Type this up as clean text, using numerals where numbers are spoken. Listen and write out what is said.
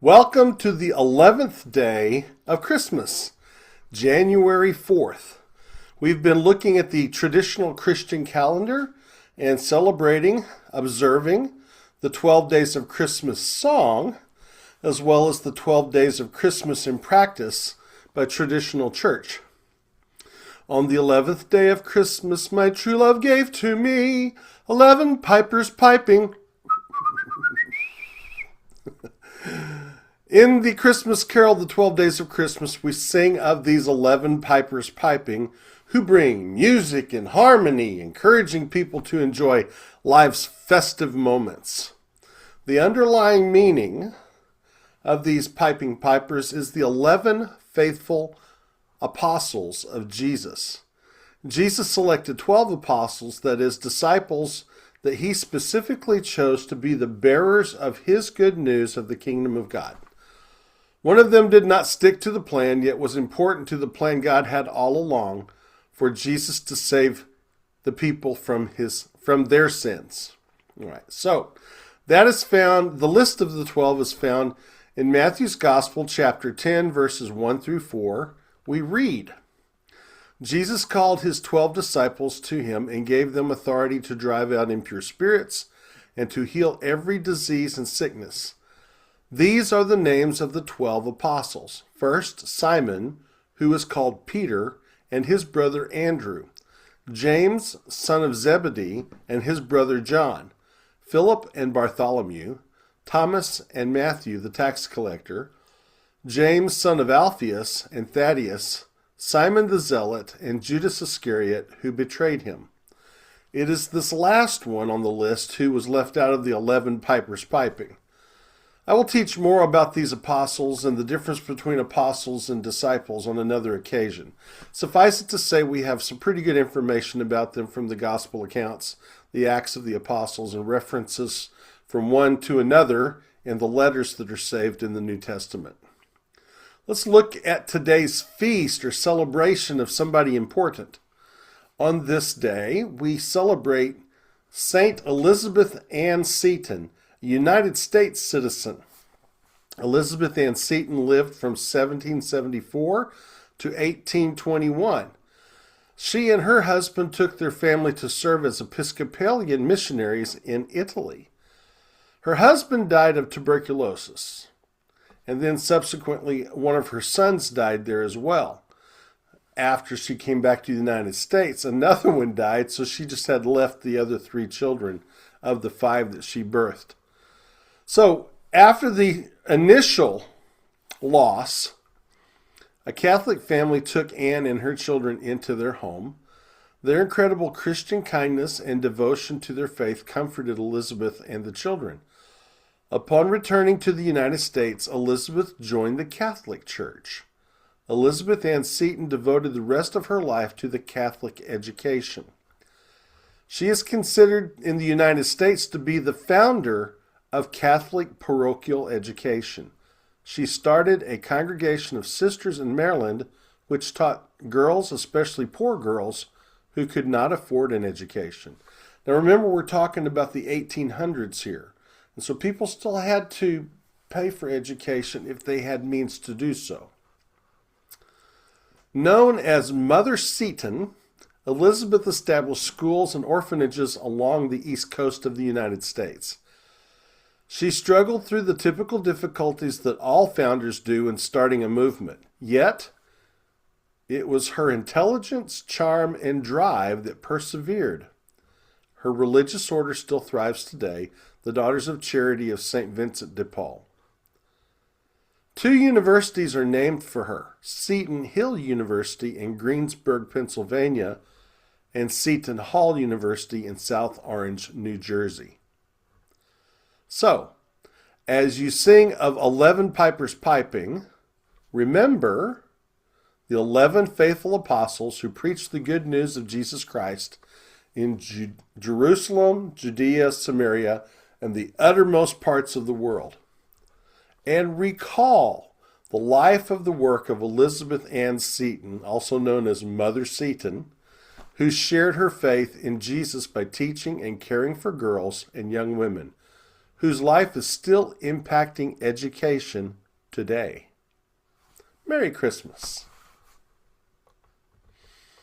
Welcome to the 11th day of Christmas, January 4th. We've been looking at the traditional Christian calendar and celebrating, observing the 12 days of Christmas song, as well as the 12 days of Christmas in practice by traditional church. On the 11th day of Christmas, my true love gave to me 11 pipers piping. In the Christmas carol, the 12 days of Christmas, we sing of these 11 pipers piping who bring music and harmony, encouraging people to enjoy life's festive moments. The underlying meaning of these piping pipers is the 11 faithful apostles of Jesus. Jesus selected 12 apostles, that is, disciples that he specifically chose to be the bearers of his good news of the kingdom of God. One of them did not stick to the plan, yet was important to the plan God had all along for Jesus to save the people from their sins. All right, so that is found, the list of the 12 is found in Matthew's Gospel, chapter 10, verses 1 through 4. We read, Jesus called his 12 disciples to him and gave them authority to drive out impure spirits and to heal every disease and sickness. These are the names of the 12 apostles. First, Simon, who is called Peter, and his brother Andrew. James, son of Zebedee, and his brother John. Philip and Bartholomew. Thomas and Matthew, the tax collector. James, son of Alphaeus, and Thaddeus. Simon the Zealot, and Judas Iscariot, who betrayed him. It is this last one on the list who was left out of the 11 pipers piping. I will teach more about these apostles and the difference between apostles and disciples on another occasion. Suffice it to say, we have some pretty good information about them from the gospel accounts, the Acts of the Apostles, and references from one to another in the letters that are saved in the New Testament. Let's look at today's feast or celebration of somebody important. On this day, we celebrate Saint Elizabeth Ann Seton, a United States citizen. Elizabeth Ann Seton lived from 1774 to 1821. She and her husband took their family to serve as Episcopalian missionaries in Italy. Her husband died of tuberculosis, and then subsequently one of her sons died there as well. After she came back to the United States, another one died, so she just had left the other 3 children of the 5 that she birthed. So after the initial loss, a Catholic family took Anne and her children into their home. Their incredible Christian kindness and devotion to their faith comforted Elizabeth and the children. Upon returning to the United States, Elizabeth joined the Catholic Church. Elizabeth Ann Seton devoted the rest of her life to the Catholic education. She is considered in the United States to be the founder of Catholic parochial education. She started a congregation of sisters in Maryland which taught girls, especially poor girls, who could not afford an education. Now remember, we're talking about the 1800s here. And so people still had to pay for education if they had means to do so. Known as Mother Seton, Elizabeth established schools and orphanages along the east coast of the United States. She struggled through the typical difficulties that all founders do in starting a movement. Yet, it was her intelligence, charm, and drive that persevered. Her religious order still thrives today, the Daughters of Charity of St. Vincent de Paul. 2 universities are named for her: Seton Hill University in Greensburg, Pennsylvania, and Seton Hall University in South Orange, New Jersey. So, as you sing of 11 pipers piping, remember the 11 faithful apostles who preached the good news of Jesus Christ in Jerusalem, Judea, Samaria, and the uttermost parts of the world. And recall the life of the work of Elizabeth Ann Seton, also known as Mother Seton, who shared her faith in Jesus by teaching and caring for girls and young women, whose life is still impacting education today. Merry Christmas.